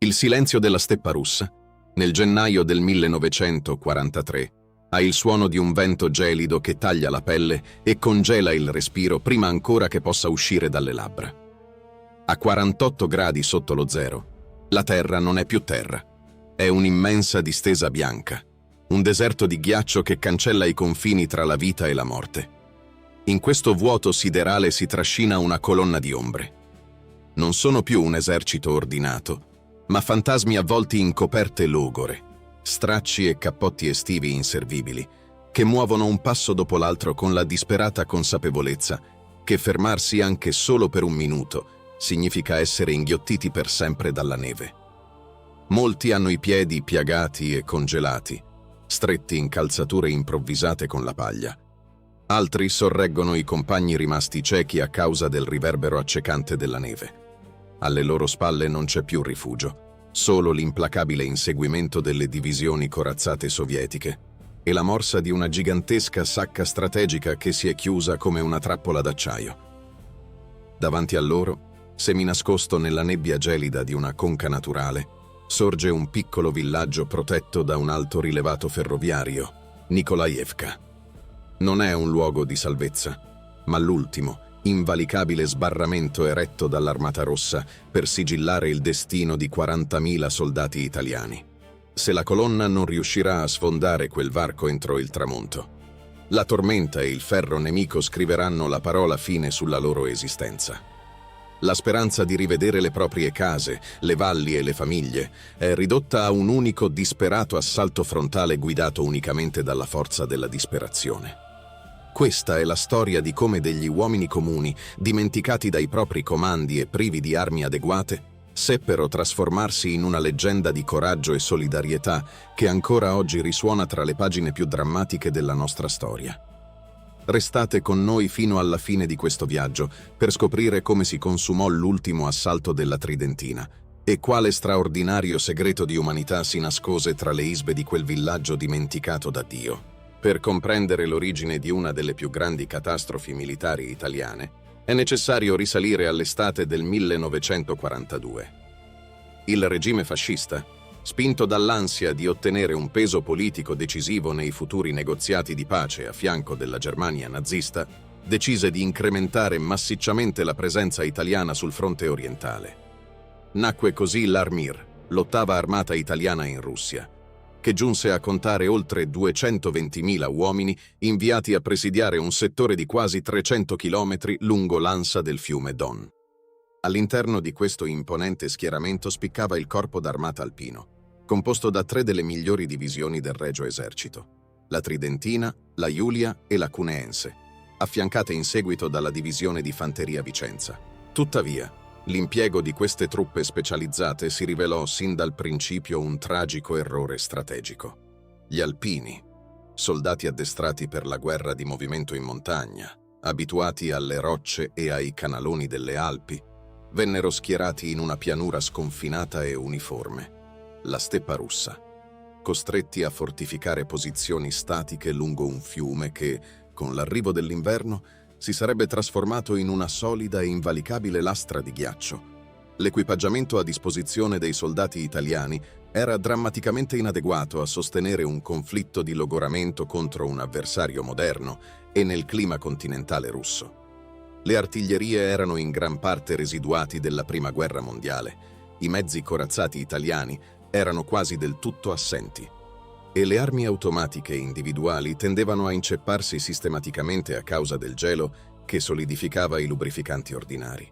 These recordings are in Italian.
Il silenzio della steppa russa, nel gennaio del 1943, ha il suono di un vento gelido che taglia la pelle e congela il respiro prima ancora che possa uscire dalle labbra. A 48 gradi sotto lo zero, la terra non è più terra. È un'immensa distesa bianca, un deserto di ghiaccio che cancella i confini tra la vita e la morte. In questo vuoto siderale si trascina una colonna di ombre. Non sono più un esercito ordinato, ma fantasmi avvolti in coperte logore, stracci e cappotti estivi inservibili, che muovono un passo dopo l'altro con la disperata consapevolezza che fermarsi anche solo per un minuto significa essere inghiottiti per sempre dalla neve. Molti hanno i piedi piagati e congelati, stretti in calzature improvvisate con la paglia. Altri sorreggono i compagni rimasti ciechi a causa del riverbero accecante della neve. Alle loro spalle non c'è più rifugio, solo l'implacabile inseguimento delle divisioni corazzate sovietiche e la morsa di una gigantesca sacca strategica che si è chiusa come una trappola d'acciaio. Davanti a loro, seminascosto nella nebbia gelida di una conca naturale, sorge un piccolo villaggio protetto da un alto rilevato ferroviario, Nikolaevka. Non è un luogo di salvezza, ma l'ultimo, invalicabile sbarramento eretto dall'Armata Rossa per sigillare il destino di 40.000 soldati italiani. Se la colonna non riuscirà a sfondare quel varco entro il tramonto, la tormenta e il ferro nemico scriveranno la parola fine sulla loro esistenza. La speranza di rivedere le proprie case, le valli e le famiglie è ridotta a un unico disperato assalto frontale guidato unicamente dalla forza della disperazione. Questa è la storia di come degli uomini comuni, dimenticati dai propri comandi e privi di armi adeguate, seppero trasformarsi in una leggenda di coraggio e solidarietà che ancora oggi risuona tra le pagine più drammatiche della nostra storia. Restate con noi fino alla fine di questo viaggio per scoprire come si consumò l'ultimo assalto della Tridentina e quale straordinario segreto di umanità si nascose tra le isbe di quel villaggio dimenticato da Dio. Per comprendere l'origine di una delle più grandi catastrofi militari italiane, è necessario risalire all'estate del 1942. Il regime fascista, spinto dall'ansia di ottenere un peso politico decisivo nei futuri negoziati di pace a fianco della Germania nazista, decise di incrementare massicciamente la presenza italiana sul fronte orientale. Nacque così l'Armir, l'ottava armata italiana in Russia, che giunse a contare oltre 220.000 uomini inviati a presidiare un settore di quasi 300 chilometri lungo l'ansa del fiume Don. All'interno di questo imponente schieramento spiccava il corpo d'armata alpino, composto da 3 delle migliori divisioni del Regio Esercito, la Tridentina, la Julia e la Cuneense, affiancate in seguito dalla divisione di fanteria Vicenza. Tuttavia, l'impiego di queste truppe specializzate si rivelò sin dal principio un tragico errore strategico. Gli alpini, soldati addestrati per la guerra di movimento in montagna, abituati alle rocce e ai canaloni delle Alpi, vennero schierati in una pianura sconfinata e uniforme, la steppa russa, costretti a fortificare posizioni statiche lungo un fiume che, con l'arrivo dell'inverno, si sarebbe trasformato in una solida e invalicabile lastra di ghiaccio. L'equipaggiamento a disposizione dei soldati italiani era drammaticamente inadeguato a sostenere un conflitto di logoramento contro un avversario moderno e nel clima continentale russo. Le artiglierie erano in gran parte residuati della Prima Guerra Mondiale, i mezzi corazzati italiani erano quasi del tutto assenti, e le armi automatiche individuali tendevano a incepparsi sistematicamente a causa del gelo che solidificava i lubrificanti ordinari.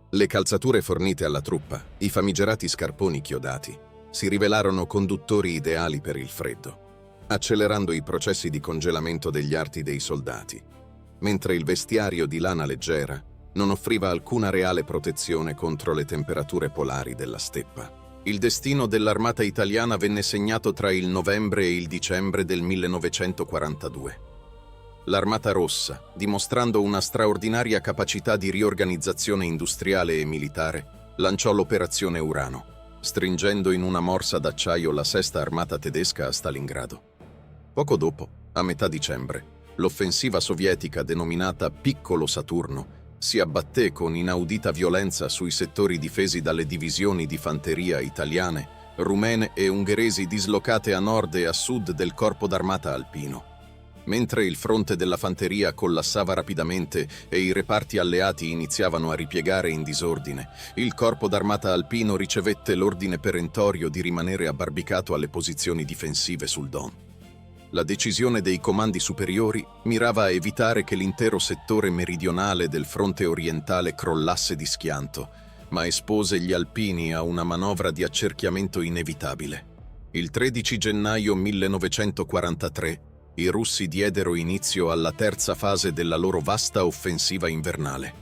Le calzature fornite alla truppa, i famigerati scarponi chiodati, si rivelarono conduttori ideali per il freddo, accelerando i processi di congelamento degli arti dei soldati, mentre il vestiario di lana leggera non offriva alcuna reale protezione contro le temperature polari della steppa. Il destino dell'armata italiana venne segnato tra il novembre e il dicembre del 1942. L'Armata Rossa, dimostrando una straordinaria capacità di riorganizzazione industriale e militare, lanciò l'Operazione Urano, stringendo in una morsa d'acciaio la sesta armata tedesca a Stalingrado. Poco dopo, a metà dicembre, l'offensiva sovietica denominata Piccolo Saturno si abbatté con inaudita violenza sui settori difesi dalle divisioni di fanteria italiane, rumene e ungheresi dislocate a nord e a sud del corpo d'armata alpino. Mentre il fronte della fanteria collassava rapidamente e i reparti alleati iniziavano a ripiegare in disordine, il corpo d'armata alpino ricevette l'ordine perentorio di rimanere abbarbicato alle posizioni difensive sul Don. La decisione dei comandi superiori mirava a evitare che l'intero settore meridionale del fronte orientale crollasse di schianto, ma espose gli alpini a una manovra di accerchiamento inevitabile. Il 13 gennaio 1943 i russi diedero inizio alla terza fase della loro vasta offensiva invernale.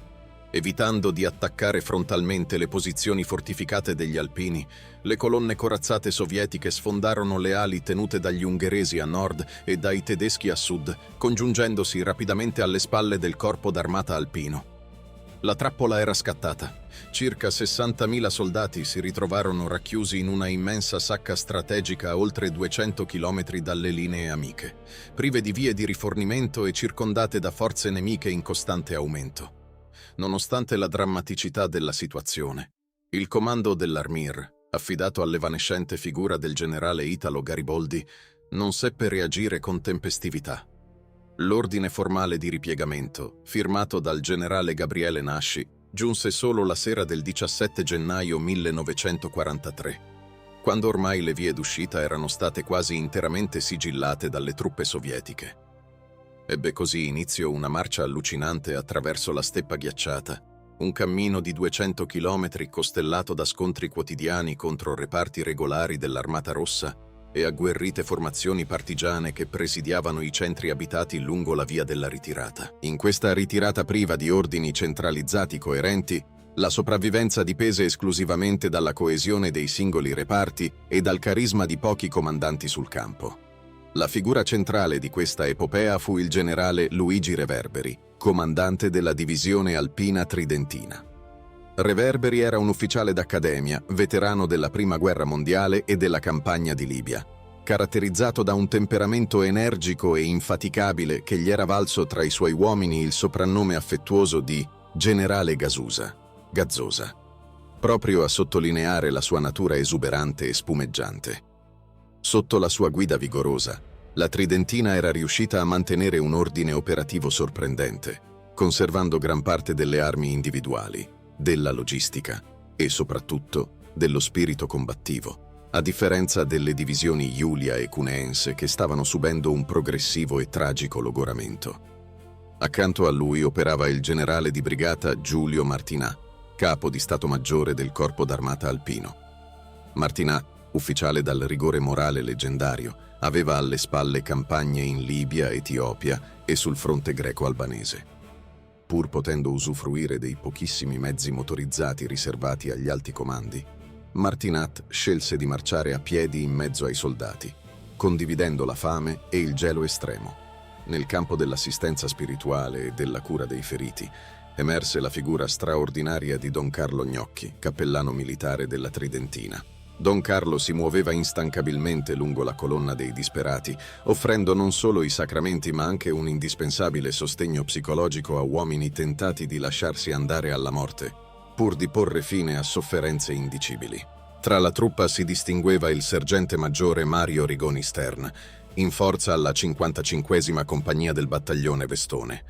Evitando di attaccare frontalmente le posizioni fortificate degli alpini, le colonne corazzate sovietiche sfondarono le ali tenute dagli ungheresi a nord e dai tedeschi a sud, congiungendosi rapidamente alle spalle del corpo d'armata alpino. La trappola era scattata. Circa 60.000 soldati si ritrovarono racchiusi in una immensa sacca strategica a oltre 200 chilometri dalle linee amiche, prive di vie di rifornimento e circondate da forze nemiche in costante aumento. Nonostante la drammaticità della situazione, il comando dell'Armir, affidato all'evanescente figura del generale Italo Gariboldi, non seppe reagire con tempestività. L'ordine formale di ripiegamento, firmato dal generale Gabriele Nasci, giunse solo la sera del 17 gennaio 1943, quando ormai le vie d'uscita erano state quasi interamente sigillate dalle truppe sovietiche. Ebbe così inizio una marcia allucinante attraverso la steppa ghiacciata, un cammino di 200 chilometri costellato da scontri quotidiani contro reparti regolari dell'Armata Rossa e agguerrite formazioni partigiane che presidiavano i centri abitati lungo la via della ritirata. In questa ritirata priva di ordini centralizzati coerenti, la sopravvivenza dipese esclusivamente dalla coesione dei singoli reparti e dal carisma di pochi comandanti sul campo. La figura centrale di questa epopea fu il generale Luigi Reverberi, comandante della divisione alpina tridentina. Reverberi era un ufficiale d'accademia, veterano della Prima Guerra Mondiale e della campagna di Libia, caratterizzato da un temperamento energico e infaticabile che gli era valso tra i suoi uomini il soprannome affettuoso di Generale Gazzosa, proprio a sottolineare la sua natura esuberante e spumeggiante. Sotto la sua guida vigorosa, la Tridentina era riuscita a mantenere un ordine operativo sorprendente, conservando gran parte delle armi individuali, della logistica e soprattutto dello spirito combattivo, a differenza delle divisioni Iulia e Cuneense che stavano subendo un progressivo e tragico logoramento. Accanto a lui operava il generale di brigata Giulio Martinà, capo di Stato Maggiore del Corpo d'Armata Alpino. Martinà, ufficiale dal rigore morale leggendario, aveva alle spalle campagne in Libia, Etiopia e sul fronte greco-albanese. Pur potendo usufruire dei pochissimi mezzi motorizzati riservati agli alti comandi, Martinat scelse di marciare a piedi in mezzo ai soldati, condividendo la fame e il gelo estremo. Nel campo dell'assistenza spirituale e della cura dei feriti, emerse la figura straordinaria di Don Carlo Gnocchi, cappellano militare della Tridentina. Don Carlo si muoveva instancabilmente lungo la colonna dei disperati, offrendo non solo i sacramenti ma anche un indispensabile sostegno psicologico a uomini tentati di lasciarsi andare alla morte, pur di porre fine a sofferenze indicibili. Tra la truppa si distingueva il sergente maggiore Mario Rigoni Stern, in forza alla 55esima compagnia del battaglione Vestone.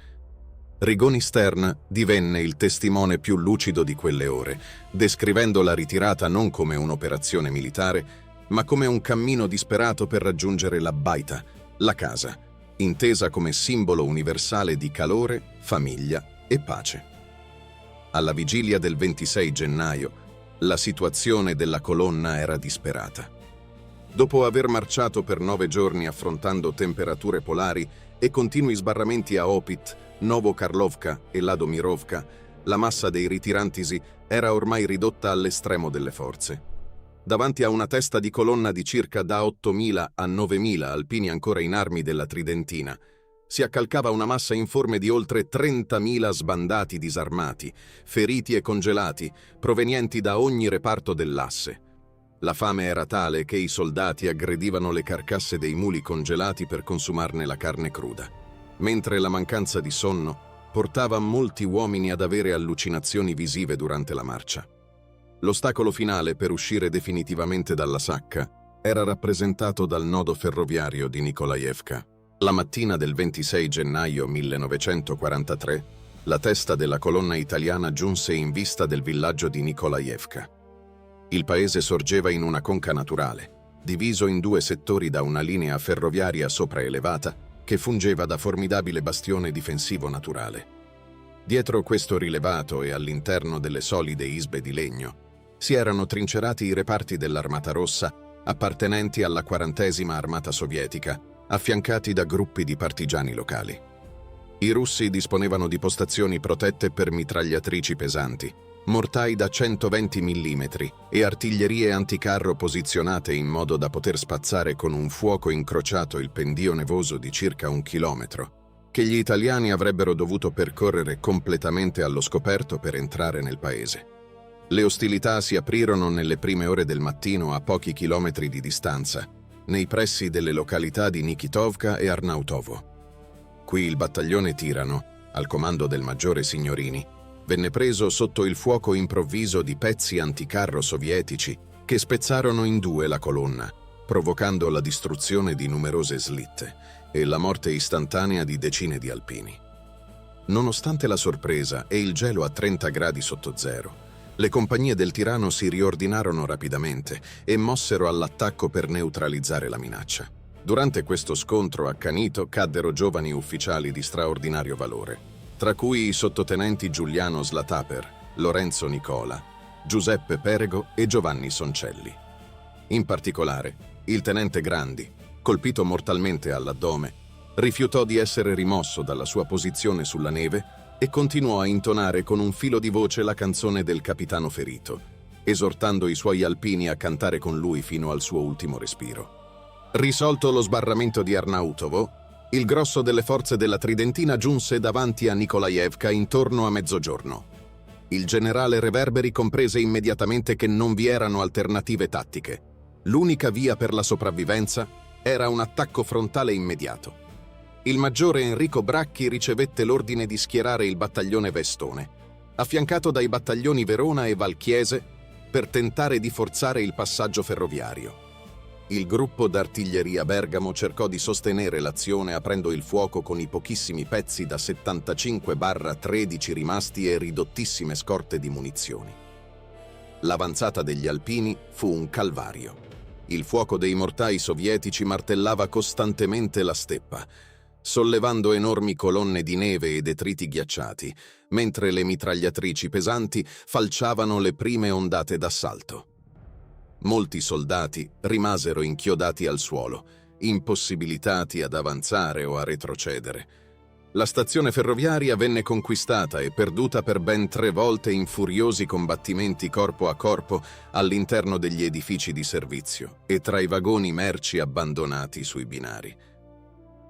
Rigoni Stern divenne il testimone più lucido di quelle ore, descrivendo la ritirata non come un'operazione militare, ma come un cammino disperato per raggiungere la baita, la casa, intesa come simbolo universale di calore, famiglia e pace. Alla vigilia del 26 gennaio, la situazione della colonna era disperata. Dopo aver marciato per 9 giorni affrontando temperature polari e continui sbarramenti a Opit, Novokarlovka e Ladomirovka, la massa dei ritirantisi era ormai ridotta all'estremo delle forze. Davanti a una testa di colonna di circa da 8.000 a 9.000 alpini ancora in armi della Tridentina, si accalcava una massa informe di oltre 30.000 sbandati disarmati, feriti e congelati, provenienti da ogni reparto dell'asse. La fame era tale che i soldati aggredivano le carcasse dei muli congelati per consumarne la carne cruda, mentre la mancanza di sonno portava molti uomini ad avere allucinazioni visive durante la marcia. L'ostacolo finale per uscire definitivamente dalla sacca era rappresentato dal nodo ferroviario di Nikolajevka. La mattina del 26 gennaio 1943, la testa della colonna italiana giunse in vista del villaggio di Nikolajevka. Il paese sorgeva in una conca naturale, diviso in due settori da una linea ferroviaria sopraelevata che fungeva da formidabile bastione difensivo naturale. Dietro questo rilevato e all'interno delle solide isbe di legno si erano trincerati i reparti dell'Armata Rossa appartenenti alla 40ª Armata Sovietica, affiancati da gruppi di partigiani locali. I russi disponevano di postazioni protette per mitragliatrici pesanti, mortai da 120 mm e artiglierie anticarro posizionate in modo da poter spazzare con un fuoco incrociato il pendio nevoso di circa 1 chilometro, che gli italiani avrebbero dovuto percorrere completamente allo scoperto per entrare nel paese. Le ostilità si aprirono nelle prime ore del mattino a pochi chilometri di distanza, nei pressi delle località di Nikitovka e Arnautovo. Qui il battaglione Tirano, al comando del maggiore Signorini, venne preso sotto il fuoco improvviso di pezzi anticarro sovietici che spezzarono in due la colonna, provocando la distruzione di numerose slitte e la morte istantanea di decine di alpini. Nonostante la sorpresa e il gelo a 30 gradi sotto zero, le compagnie del Tirano si riordinarono rapidamente e mossero all'attacco per neutralizzare la minaccia. Durante questo scontro accanito caddero giovani ufficiali di straordinario valore, tra cui i sottotenenti Giuliano Slataper, Lorenzo Nicola, Giuseppe Perego e Giovanni Soncelli. In particolare, il tenente Grandi, colpito mortalmente all'addome, rifiutò di essere rimosso dalla sua posizione sulla neve e continuò a intonare con un filo di voce la canzone del capitano ferito, esortando i suoi alpini a cantare con lui fino al suo ultimo respiro. Risolto lo sbarramento di Arnautovo, il grosso delle forze della Tridentina giunse davanti a Nikolajevka intorno a mezzogiorno. Il generale Reverberi comprese immediatamente che non vi erano alternative tattiche. L'unica via per la sopravvivenza era un attacco frontale immediato. Il maggiore Enrico Bracchi ricevette l'ordine di schierare il battaglione Vestone, affiancato dai battaglioni Verona e Valchiese, per tentare di forzare il passaggio ferroviario. Il gruppo d'artiglieria Bergamo cercò di sostenere l'azione aprendo il fuoco con i pochissimi pezzi da 75-13 rimasti e ridottissime scorte di munizioni. L'avanzata degli alpini fu un calvario. Il fuoco dei mortai sovietici martellava costantemente la steppa, sollevando enormi colonne di neve e detriti ghiacciati, mentre le mitragliatrici pesanti falciavano le prime ondate d'assalto. Molti soldati rimasero inchiodati al suolo, impossibilitati ad avanzare o a retrocedere. La stazione ferroviaria venne conquistata e perduta per ben 3 volte in furiosi combattimenti corpo a corpo all'interno degli edifici di servizio e tra i vagoni merci abbandonati sui binari.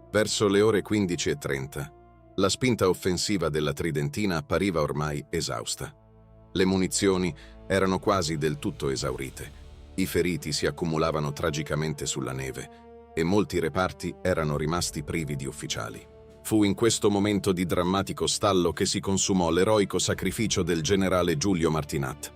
Verso le ore 15:30, la spinta offensiva della Tridentina appariva ormai esausta. Le munizioni erano quasi del tutto esaurite. I feriti si accumulavano tragicamente sulla neve e molti reparti erano rimasti privi di ufficiali. Fu in questo momento di drammatico stallo che si consumò l'eroico sacrificio del generale Giulio Martinat.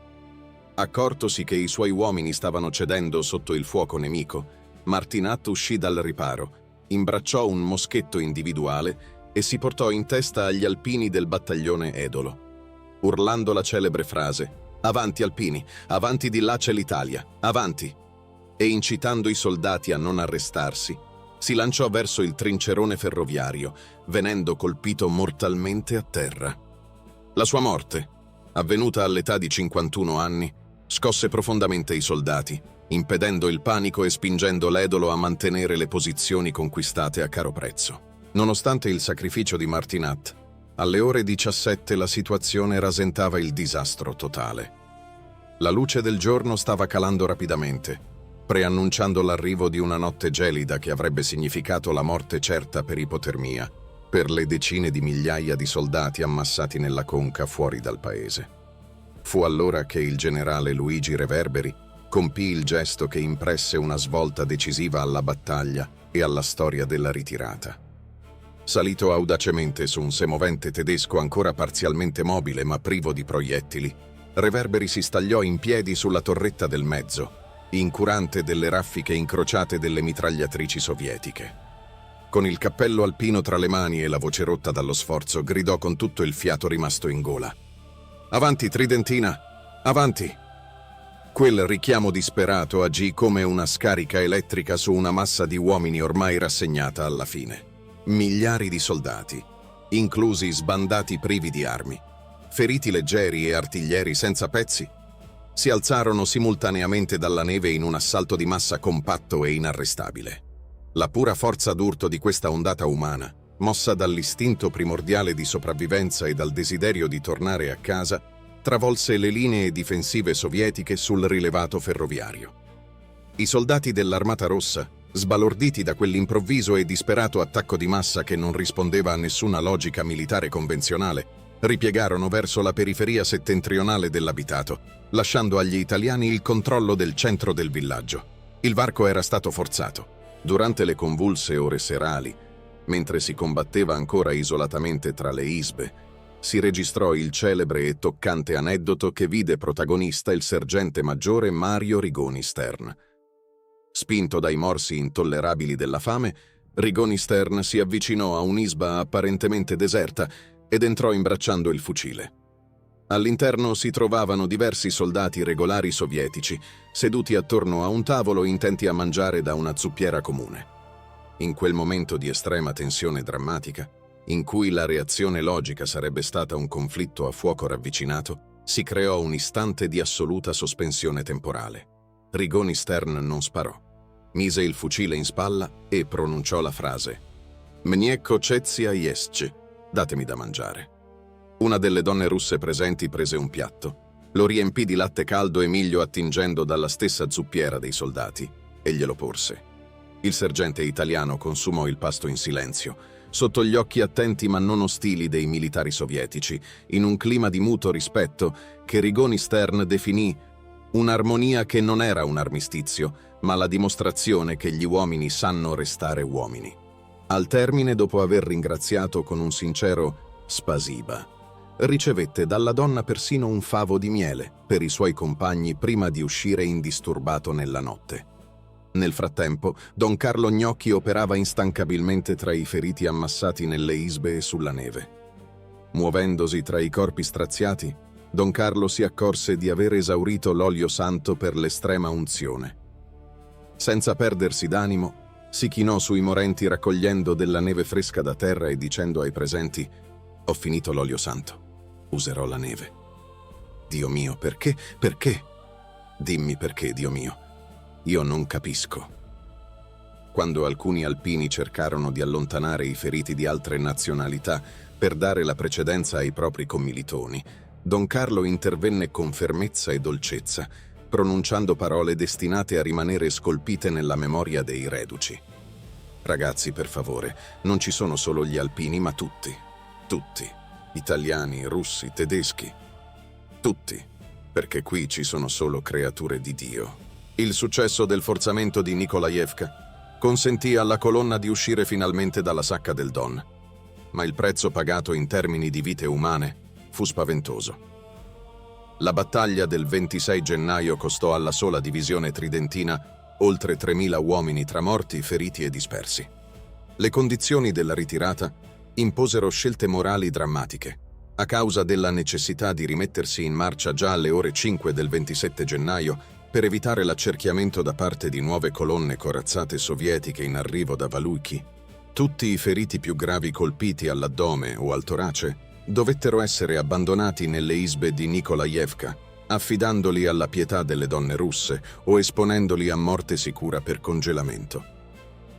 Accortosi che i suoi uomini stavano cedendo sotto il fuoco nemico, Martinat uscì dal riparo, imbracciò un moschetto individuale e si portò in testa agli alpini del battaglione Edolo, urlando la celebre frase «Avanti alpini, avanti di là c'è l'Italia, avanti!» e incitando i soldati a non arrestarsi, si lanciò verso il trincerone ferroviario, venendo colpito mortalmente a terra. La sua morte, avvenuta all'età di 51 anni, scosse profondamente i soldati, impedendo il panico e spingendo l'Edolo a mantenere le posizioni conquistate a caro prezzo. Nonostante il sacrificio di Martinat, alle ore 17 la situazione rasentava il disastro totale. La luce del giorno stava calando rapidamente, preannunciando l'arrivo di una notte gelida che avrebbe significato la morte certa per ipotermia, per le decine di migliaia di soldati ammassati nella conca fuori dal paese. Fu allora che il generale Luigi Reverberi compì il gesto che impresse una svolta decisiva alla battaglia e alla storia della ritirata. Salito audacemente su un semovente tedesco ancora parzialmente mobile ma privo di proiettili, Reverberi si stagliò in piedi sulla torretta del mezzo, incurante delle raffiche incrociate delle mitragliatrici sovietiche. Con il cappello alpino tra le mani e la voce rotta dallo sforzo, gridò con tutto il fiato rimasto in gola: «Avanti, Tridentina! Avanti!» Quel richiamo disperato agì come una scarica elettrica su una massa di uomini ormai rassegnata alla fine. Migliaia di soldati, inclusi sbandati privi di armi, feriti leggeri e artiglieri senza pezzi, si alzarono simultaneamente dalla neve in un assalto di massa compatto e inarrestabile. La pura forza d'urto di questa ondata umana, mossa dall'istinto primordiale di sopravvivenza e dal desiderio di tornare a casa, travolse le linee difensive sovietiche sul rilevato ferroviario. I soldati dell'Armata Rossa, sbalorditi da quell'improvviso e disperato attacco di massa che non rispondeva a nessuna logica militare convenzionale, ripiegarono verso la periferia settentrionale dell'abitato, lasciando agli italiani il controllo del centro del villaggio. Il varco era stato forzato. Durante le convulse ore serali, mentre si combatteva ancora isolatamente tra le isbe, si registrò il celebre e toccante aneddoto che vide protagonista il sergente maggiore Mario Rigoni Stern. Spinto dai morsi intollerabili della fame, Rigoni Stern si avvicinò a un'isba apparentemente deserta ed entrò imbracciando il fucile. All'interno si trovavano diversi soldati regolari sovietici, seduti attorno a un tavolo intenti a mangiare da una zuppiera comune. In quel momento di estrema tensione drammatica, in cui la reazione logica sarebbe stata un conflitto a fuoco ravvicinato, si creò un istante di assoluta sospensione temporale. Rigoni Stern non sparò. Mise il fucile in spalla e pronunciò la frase: «Mnie kochecia jest, datemi da mangiare». Una delle donne russe presenti prese un piatto, lo riempì di latte caldo e miglio attingendo dalla stessa zuppiera dei soldati e glielo porse. Il sergente italiano consumò il pasto in silenzio, sotto gli occhi attenti ma non ostili dei militari sovietici, in un clima di muto rispetto che Rigoni Stern definì un'armonia che non era un armistizio, ma la dimostrazione che gli uomini sanno restare uomini. Al termine, dopo aver ringraziato con un sincero spasiba, ricevette dalla donna persino un favo di miele per i suoi compagni prima di uscire indisturbato nella notte. Nel frattempo, Don Carlo Gnocchi operava instancabilmente tra i feriti ammassati nelle isbe e sulla neve. Muovendosi tra i corpi straziati, Don Carlo si accorse di aver esaurito l'olio santo per l'estrema unzione. Senza perdersi d'animo, si chinò sui morenti raccogliendo della neve fresca da terra e dicendo ai presenti: «Ho finito l'olio santo, userò la neve». «Dio mio, perché? Perché? Dimmi perché, Dio mio. Io non capisco». Quando alcuni alpini cercarono di allontanare i feriti di altre nazionalità per dare la precedenza ai propri commilitoni, Don Carlo intervenne con fermezza e dolcezza, pronunciando parole destinate a rimanere scolpite nella memoria dei reduci. «Ragazzi, per favore, non ci sono solo gli alpini, ma tutti, italiani, russi, tedeschi, tutti, perché qui ci sono solo creature di Dio». Il successo del forzamento di Nikolaevka consentì alla colonna di uscire finalmente dalla sacca del Don, ma il prezzo pagato in termini di vite umane fu spaventoso. La battaglia del 26 gennaio costò alla sola divisione tridentina oltre 3.000 uomini tra morti, feriti e dispersi. Le condizioni della ritirata imposero scelte morali drammatiche, a causa della necessità di rimettersi in marcia già alle ore 5 del 27 gennaio per evitare l'accerchiamento da parte di nuove colonne corazzate sovietiche in arrivo da Valuiki. Tutti i feriti più gravi colpiti all'addome o al torace dovettero essere abbandonati nelle isbe di Nikolaevka, affidandoli alla pietà delle donne russe o esponendoli a morte sicura per congelamento.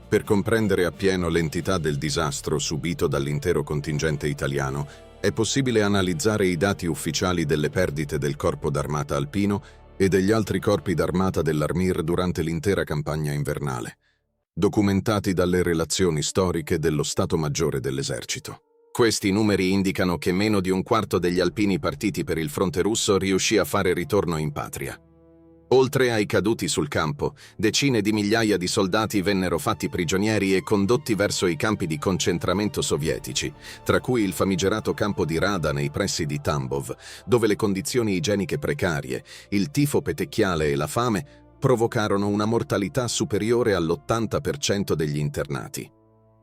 Per comprendere appieno l'entità del disastro subito dall'intero contingente italiano, è possibile analizzare i dati ufficiali delle perdite del Corpo d'Armata alpino e degli altri corpi d'armata dell'Armir durante l'intera campagna invernale, documentati dalle relazioni storiche dello Stato Maggiore dell'Esercito. Questi numeri indicano che meno di un quarto degli alpini partiti per il fronte russo riuscì a fare ritorno in patria. Oltre ai caduti sul campo, decine di migliaia di soldati vennero fatti prigionieri e condotti verso i campi di concentramento sovietici, tra cui il famigerato campo di Rada nei pressi di Tambov, dove le condizioni igieniche precarie, il tifo petecchiale e la fame provocarono una mortalità superiore all'80% degli internati.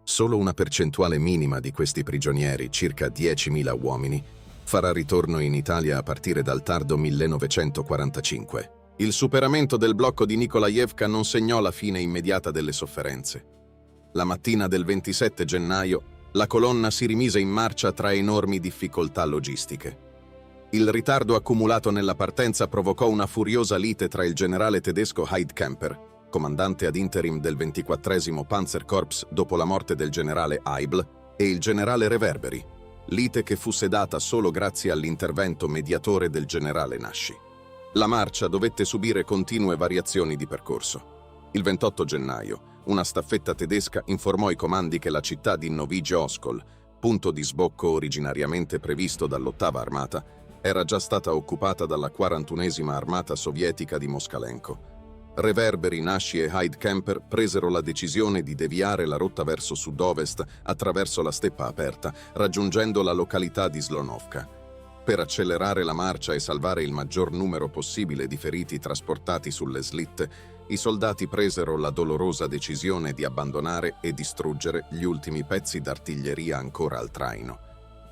Solo una percentuale minima di questi prigionieri, circa 10.000 uomini, farà ritorno in Italia a partire dal tardo 1945. Il superamento del blocco di Nikolaevka non segnò la fine immediata delle sofferenze. La mattina del 27 gennaio, la colonna si rimise in marcia tra enormi difficoltà logistiche. Il ritardo accumulato nella partenza provocò una furiosa lite tra il generale tedesco Heidkamper, comandante ad interim del 24° Panzerkorps dopo la morte del generale Eibl, e il generale Reverberi, lite che fu sedata solo grazie all'intervento mediatore del generale Nasci. La marcia dovette subire continue variazioni di percorso. Il 28 gennaio, una staffetta tedesca informò i comandi che la città di Novij Oskol, punto di sbocco originariamente previsto dall'8ª armata, era già stata occupata dalla 41ª armata sovietica di Moskalenko. Reverberi, Nasci e Heidkamper presero la decisione di deviare la rotta verso sud-ovest attraverso la steppa aperta, raggiungendo la località di Slonovka. Per accelerare la marcia e salvare il maggior numero possibile di feriti trasportati sulle slitte, i soldati presero la dolorosa decisione di abbandonare e distruggere gli ultimi pezzi d'artiglieria ancora al traino.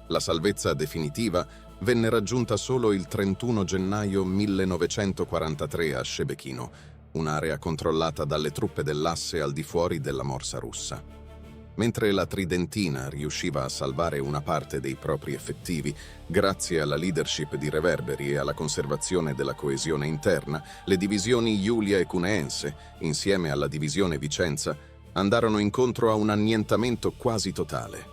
La salvezza definitiva venne raggiunta solo il 31 gennaio 1943 a Shebekino, un'area controllata dalle truppe dell'asse al di fuori della morsa russa. Mentre la Tridentina riusciva a salvare una parte dei propri effettivi, grazie alla leadership di Reverberi e alla conservazione della coesione interna, le divisioni Iulia e Cuneense, insieme alla divisione Vicenza, andarono incontro a un annientamento quasi totale.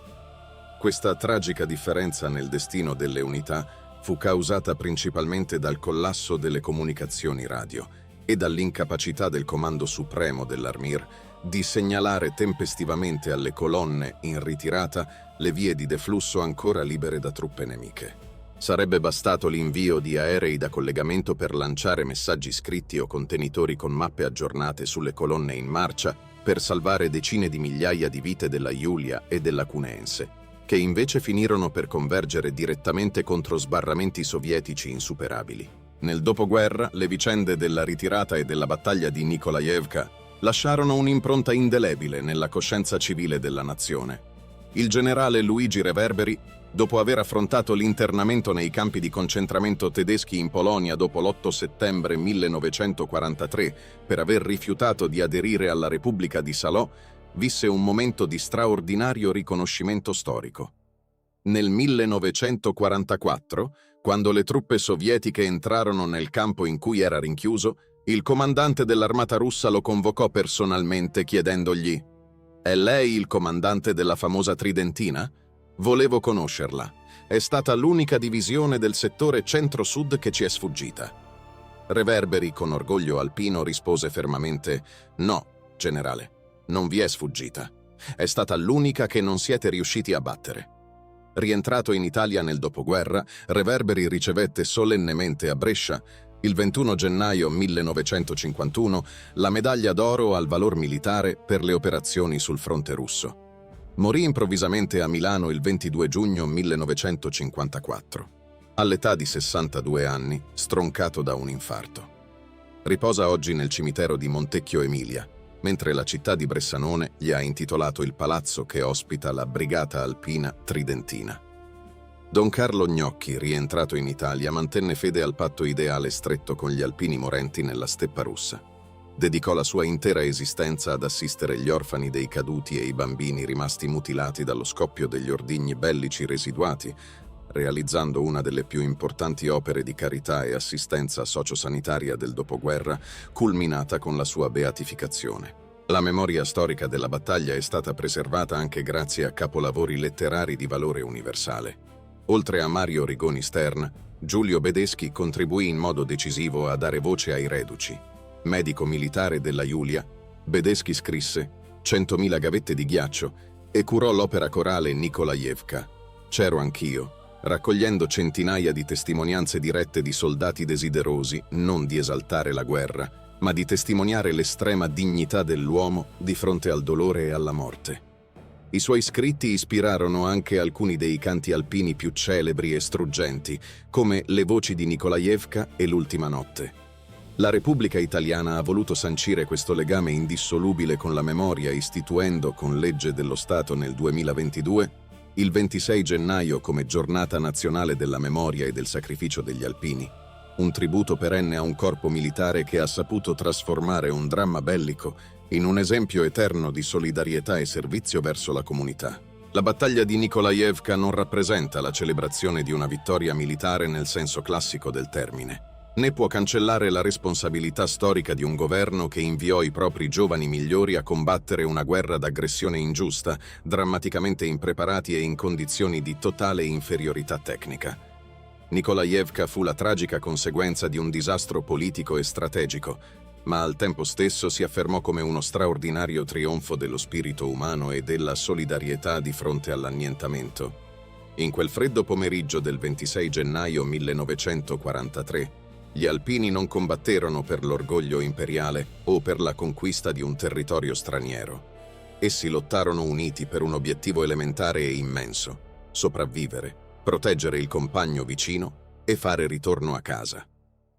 Questa tragica differenza nel destino delle unità fu causata principalmente dal collasso delle comunicazioni radio e dall'incapacità del Comando Supremo dell'Armir di segnalare tempestivamente alle colonne in ritirata le vie di deflusso ancora libere da truppe nemiche. Sarebbe bastato l'invio di aerei da collegamento per lanciare messaggi scritti o contenitori con mappe aggiornate sulle colonne in marcia per salvare decine di migliaia di vite della Iulia e della Cuneense, che invece finirono per convergere direttamente contro sbarramenti sovietici insuperabili. Nel dopoguerra, le vicende della ritirata e della battaglia di Nikolaevka lasciarono un'impronta indelebile nella coscienza civile della nazione. Il generale Luigi Reverberi, dopo aver affrontato l'internamento nei campi di concentramento tedeschi in Polonia dopo l'8 settembre 1943 per aver rifiutato di aderire alla Repubblica di Salò, visse un momento di straordinario riconoscimento storico. Nel 1944, quando le truppe sovietiche entrarono nel campo in cui era rinchiuso, il comandante dell'armata russa lo convocò personalmente chiedendogli: «È lei il comandante della famosa Tridentina? Volevo conoscerla. È stata l'unica divisione del settore centro-sud che ci è sfuggita». Reverberi, con orgoglio alpino, rispose fermamente: «No, generale, non vi è sfuggita. È stata l'unica che non siete riusciti a battere». Rientrato in Italia nel dopoguerra, Reverberi ricevette solennemente a Brescia, il 21 gennaio 1951, la medaglia d'oro al valor militare per le operazioni sul fronte russo. Morì improvvisamente a Milano il 22 giugno 1954, all'età di 62 anni, stroncato da un infarto. Riposa oggi nel cimitero di Montecchio Emilia, mentre la città di Bressanone gli ha intitolato il palazzo che ospita la Brigata Alpina Tridentina. Don Carlo Gnocchi, rientrato in Italia, mantenne fede al patto ideale stretto con gli alpini morenti nella steppa russa. Dedicò la sua intera esistenza ad assistere gli orfani dei caduti e i bambini rimasti mutilati dallo scoppio degli ordigni bellici residuati, realizzando una delle più importanti opere di carità e assistenza sociosanitaria del dopoguerra, culminata con la sua beatificazione. La memoria storica della battaglia è stata preservata anche grazie a capolavori letterari di valore universale. Oltre a Mario Rigoni Stern, Giulio Bedeschi contribuì in modo decisivo a dare voce ai reduci. Medico militare della Iulia, Bedeschi scrisse 100.000 gavette di ghiaccio e curò l'opera corale Nikolaevka. C'ero anch'io, raccogliendo centinaia di testimonianze dirette di soldati desiderosi non di esaltare la guerra, ma di testimoniare l'estrema dignità dell'uomo di fronte al dolore e alla morte. I suoi scritti ispirarono anche alcuni dei canti alpini più celebri e struggenti, come Le voci di Nikolajevka e L'ultima notte. La Repubblica Italiana ha voluto sancire questo legame indissolubile con la memoria, istituendo con legge dello Stato nel 2022 il 26 gennaio come Giornata Nazionale della Memoria e del Sacrificio degli Alpini, un tributo perenne a un corpo militare che ha saputo trasformare un dramma bellico in un esempio eterno di solidarietà e servizio verso la comunità. La battaglia di Nikolajevka non rappresenta la celebrazione di una vittoria militare nel senso classico del termine, né può cancellare la responsabilità storica di un governo che inviò i propri giovani migliori a combattere una guerra d'aggressione ingiusta, drammaticamente impreparati e in condizioni di totale inferiorità tecnica. Nikolajevka fu la tragica conseguenza di un disastro politico e strategico, ma al tempo stesso si affermò come uno straordinario trionfo dello spirito umano e della solidarietà di fronte all'annientamento. In quel freddo pomeriggio del 26 gennaio 1943, gli alpini non combatterono per l'orgoglio imperiale o per la conquista di un territorio straniero. Essi lottarono uniti per un obiettivo elementare e immenso: sopravvivere, proteggere il compagno vicino e fare ritorno a casa.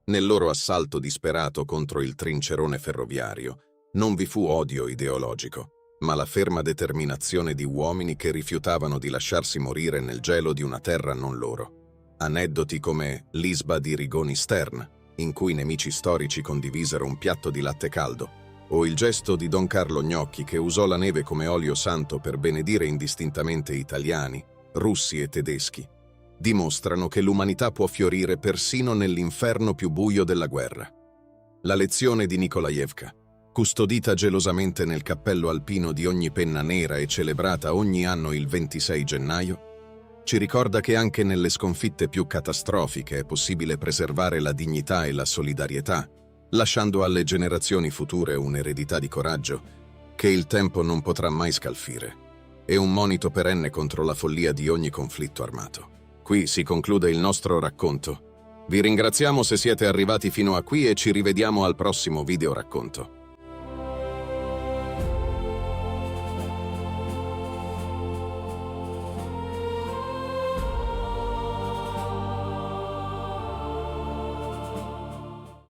Nel loro assalto disperato contro il trincerone ferroviario non vi fu odio ideologico, ma la ferma determinazione di uomini che rifiutavano di lasciarsi morire nel gelo di una terra non loro. Aneddoti come l'Isba di Rigoni Stern, in cui nemici storici condivisero un piatto di latte caldo, o il gesto di Don Carlo Gnocchi che usò la neve come olio santo per benedire indistintamente italiani, russi e tedeschi, dimostrano che l'umanità può fiorire persino nell'inferno più buio della guerra. La lezione di Nikolajevka, custodita gelosamente nel cappello alpino di ogni penna nera e celebrata ogni anno il 26 gennaio, ci ricorda che anche nelle sconfitte più catastrofiche è possibile preservare la dignità e la solidarietà, lasciando alle generazioni future un'eredità di coraggio che il tempo non potrà mai scalfire. È un monito perenne contro la follia di ogni conflitto armato. Qui si conclude il nostro racconto. Vi ringraziamo se siete arrivati fino a qui e ci rivediamo al prossimo video racconto.